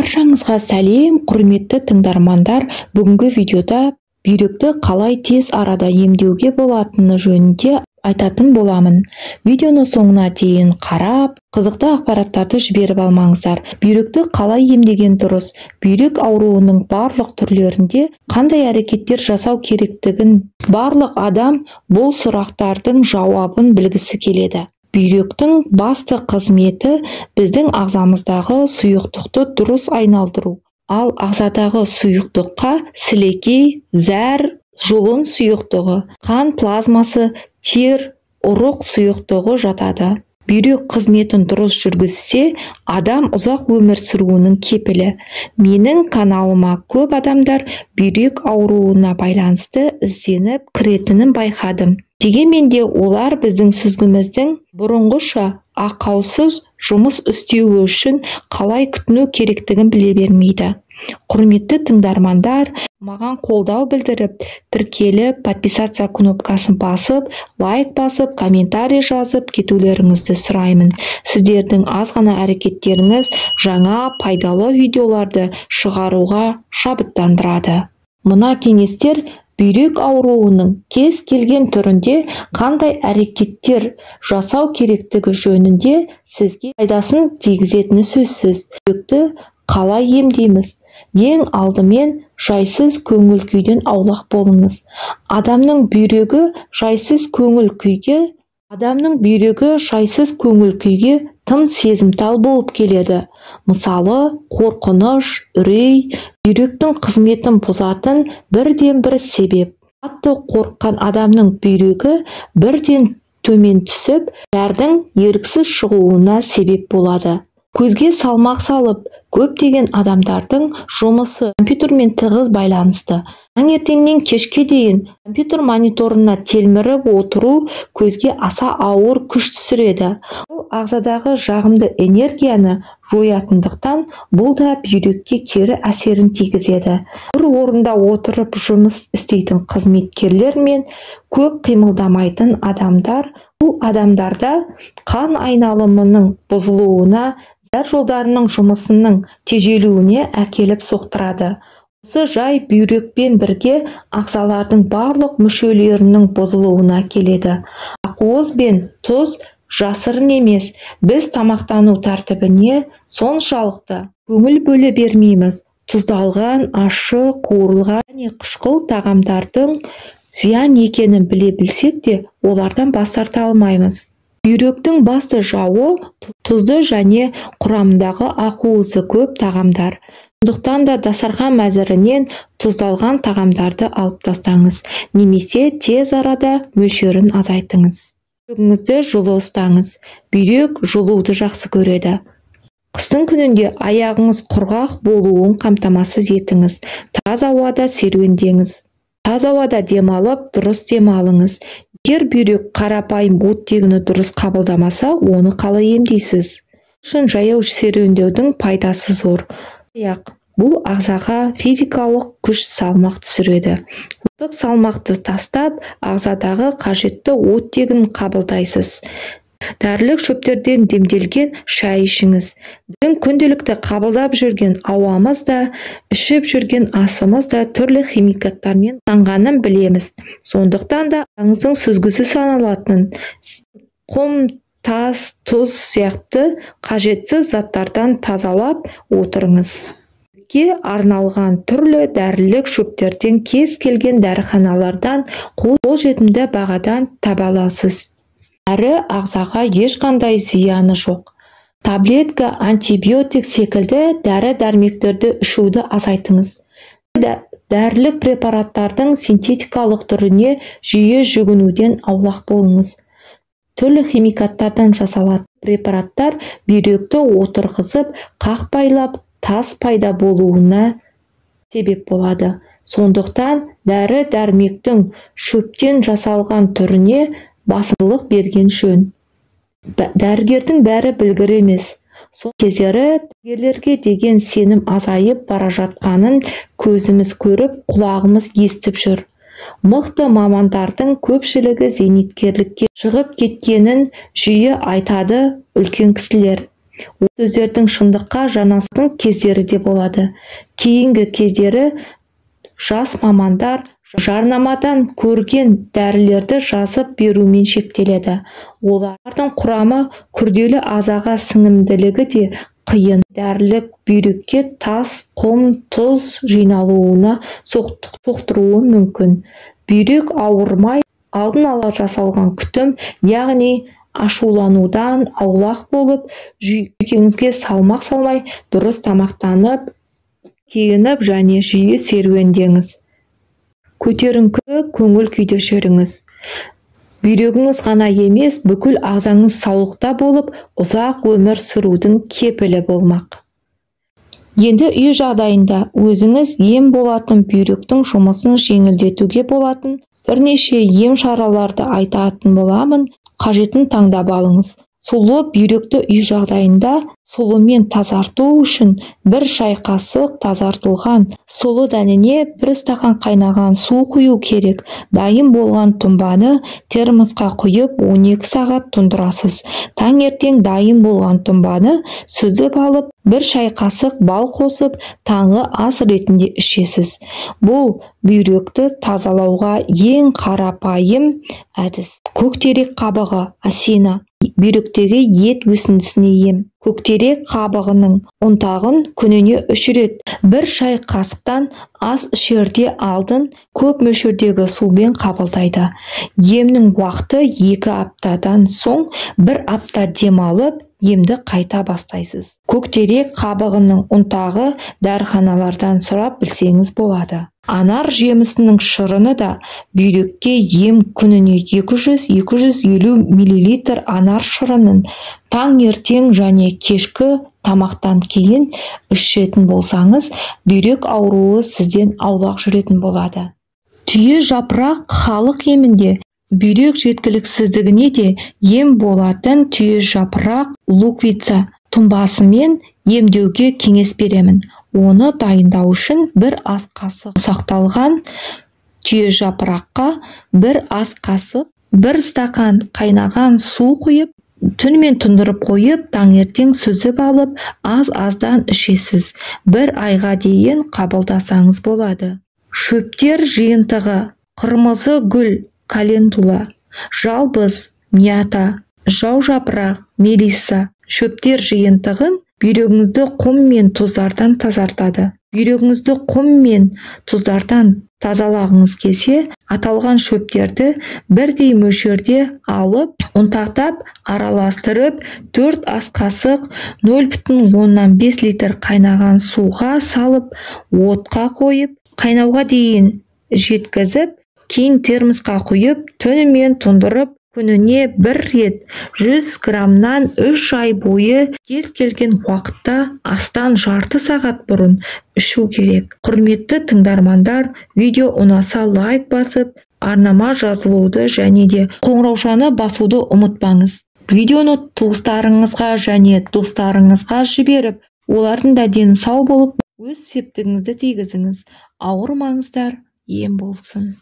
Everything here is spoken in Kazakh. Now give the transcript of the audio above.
Баршаңызға сәлем, құрметті тыңдармандар. Бүгінгі видеода бүйректі қалай тез арада емдеуге болатыны жөнінде айтатын боламын. Видеоны соңына дейін қарап, қызықты ақпараттарды жіберіп алмаңыздар. Бүйректі қалай емдеген дұрыс? Бүйрек ауруының барлық түрлерінде қандай әрекеттер жасау керектігін барлық адам бұл сұрақтардың жауабын білгісі келеді. Бүйректің басты қызметі біздің ағзамыздағы сұйықтықты дұрыс айналдыру. Ал ағзадағы сұйықтыққа сілекей, зәр, жұлын сұйықтығы, қан плазмасы, тер, ұрық сұйықтығы жатады. Бүйрек қызметін дұрыс жүргізсе, адам ұзақ өмір сүруінің кепілі. Менің каналыма көп адамдар бүйрек ауруына байланысты ізденіп кіретінін байқадым. Дегенмен де олар біздің сүзгіміздің бұрынғыша ақаусыз жұмыс істеуі үшін қалай күтіну керектігін біле бермейді. Құрметті тыңдармандар, маған қолдау білдіріп, тіркеліп, подписаться кнопкасын басып, лайк басып, комментарий жазып кетулеріңізді сұраймын. Сіздердің аз ғана әрекеттеріңіз жаңа пайдалы видеоларды шығаруға шабыттандырады. Мына кеңестер бүйрек ауруының кез келген түрінде қандай әрекеттер жасау керектігі жөнінде сізге пайдасын тигізетіні сөзсіз. Бүйректі қалай емдейміз? Ең алдымен жайсыз көңіл күйден аулақ болыңыз. Адамның бүйрегі жайсыз көңіл күйге тым сезімтал болып келеді. Мысалы, қорқыныш, үрей, бүйректің қызметін бұзатын бірден-бір себеп. Қатты қорыққан адамның бүйрегі бірден төмен түсіп, дәрдің еріксіз шығуына себеп болады. Көзге салмақ салып, көптеген адамдардың жұмысы компьютермен тығыз байланысты. Таңертеңнен кешке дейін компьютер мониторына телміріп отыру көзге аса ауыр күш түсіреді. Бұл ағзадағы жағымды энергияны жоятындықтан, бұл да бүйрекке кері әсерін тигізеді. Бір орында отырып жұмыс істейтін қызметкерлер мен көп қимылдамайтын адамдар, бұл адамдарда қан айналымының бұзылуына, зәр жолдарының жұмысының тежелуіне әкеліп соқтырады. Осы жай бүйрекпен бірге ағзалардың барлық мүшелерінің бұзылуына келеді. Ақуыз бен тұз жасырын емес, біз тамақтану тәртібіне соншалықты көңіл бөле бермейміз. Тұздалған, ащы, қуырылған және қышқыл тағамдардың зиян екенін біле білсек те, олардан бас тарта алмаймыз. Бүйректің басты жауы тұзды және құрамындағы ақуызы көп тағамдар. Сондықтан да дастархан мәзірінен тұздалған тағамдарды алып тастаңыз, немесе тез арада мөлшерін азайтыңыз. Бүйрегіңізді жылы ұстаңыз. Бүйрек жылуды жақсы көреді. Қыстың күнінде аяғыңыз құрғақ болуын қамтамасыз етіңіз. Таза ауада серуендеңіз. Таза ауада демалып, дұрыс демалыңыз. Егер бүйрек қарапайым оттегіні дұрыс қабылдамаса, оны қалай емдейсіз? Үшін жаяу серуендеудің пайдасы зор. Бұл ағзаға физикалық күш салмақ түсіреді. Артық салмақты тастап, ағзадағы қажетті оттегін қабылдайсыз. Дәрілік шөптерден демделген шай ішіңіз. Біздің күнделікті қабылдап жүрген ауамыз да, ішіп жүрген асымыз да түрлі химикаттармен ластанғанын білеміз. Сондықтан да ағзаңыздың сүзгісі саналатын құм, тас, тұз сияқты қажетсіз заттардан тазалап отырыңыз. Бүйрекке арналған түрлі дәрілік шөптерден кез келген дәріханалардан қолжетімді бағадан таба аласыз. Дәрі ағзаға ешқандай зияны жоқ. Таблетка, антибиотик секілді дәрі-дәрмектерді ішуді азайтыңыз. Дәрілік препараттардың синтетикалық түріне жиі жүгінуден аулақ болыңыз. Түрлі химикаттардан жасалатын препараттар бүйректі отырғызып, қақпайлап, тас пайда болуына себеп болады. Сондықтан дәрі-дәрмектің шөптен жасалған түріне басымдылық берген жөн. Дәрігердің бәрі білгір емес. Сол кездері дәрігерлерге деген сенім азайып бара жатқанын көзіміз көріп, құлағымыз естіп жүр. Мықты мамандардың көпшілігі зейнеткерлікке шығып кеткенін жиі айтады үлкен кісілер. Сөздердің шындыққа жанасатын кездері де болады. Кейінгі кездері жас мамандар жарнамадан көрген дәрілерді жазып берумен шектеледі. Олардың құрамы күрделі ағзаға сіңімділігі де қиын. Дәрілік бүйрекке тас, құм, тұз жиналуына соқтыруы мүмкін. Бүйрек ауырмай, алдын ала жасалған күтім, яғни ашуланудан аулақ болып, жүйкеңізге салмақ салмай, дұрыс тамақтанып, киініп және жиі серуендеңіз. Көтеріңкі көңіл күйде жүріңіз. Бүйрегіңіз ғана емес, бүкіл ағзаңыз саулықта болып, ұзақ өмір сүрудің кепілі болмақ. Енді үй жағдайында өзіңіз ем болатын бүйректің жұмысын жеңілдетуге болатын бірнеше ем шараларды айтатын боламын, қажетін таңдап алыңыз. Сұлы бүйректі үй жағдайында сұлымен тазарту үшін 1 шай қасық тазартылған сұлы дәніне 1 стақан қайнаған су құю керек. Дайын болған тұнбаны термосқа құйып 12 сағат тұндырасыз. Таңертең дайын болған тұнбаны сүзіп алып, 1 шай қасық бал қосып, таңғы ас ретінде ішесіз. Бұл бүйректі тазалауға ең қарапайым әдіс. Көктерек қабығы, асина. Бүйректегі ет өсіндісіне ем. Көктерек қабығының ұнтағын күніне 3 рет 1 шай қасықтан ас ішерде алдын көп мөлшердегі сумен қабылдайды. Емнің уақыты 2 аптадан соң 1 апта демалып, емді қайта бастайсыз. Көктерек қабығының ұнтағы дәріханалардан сұрап білсеңіз болады. Анар жемісінің шырыны да бүйрекке ем. Күніне 200-250 мл анар шырынын таңертең және кешкі тамақтан кейін ішетін болсаңыз, бүйрек ауруы сізден аулақ жүретін болады. Түйе жапырақ халық емінде бүйрек жеткіліксіздігіне де ем болатын түйе жапырақ луковица тұнбасымен емдеуге кеңес беремін. Оны дайындау үшін 1 ас қасық ұсақталған түйе жапыраққа 1 ас қасық 1 стақан қайнаған су құйып, түнімен тұндырып қойып, таңертең сүзіп алып, аз-аздан ішесіз. 1 айға дейін қабылдасаңыз болады. Шөптер жиынтығы: қырмызы гүл, календула, жалбыз, мята, жау жапырақ, мелисса. Шөптер жиынтығын бүйрегіңізді құм мен тұздардан тазартады. Бүйрегіңізді құм мен тұздардан тазалағыңыз келсе, аталған шөптерді бірдей мөлшерде алып, ұнтақтап, араластырып, 4 ас қасық 0,5 литр қайнаған суға салып, отқа қойып, қайнауға дейін жеткізіп, кейін термосқа құйып, түнімен тұндырып, күніне 1 рет 100 граммнан 3 ай бойы кез келген уақытта астан жарты сағат бұрын ішу керек. Құрметті тыңдармандар, видео ұнаса лайк басып, арнама жазылуды және де қоңыраушаны басуды ұмытпаңыз. Видеоны туыстарыңызға және достарыңызға жіберіп, олардың да дені сау болып, өз септігіңізді тигізіңіз. Ауырмаңыздар, ем болсын.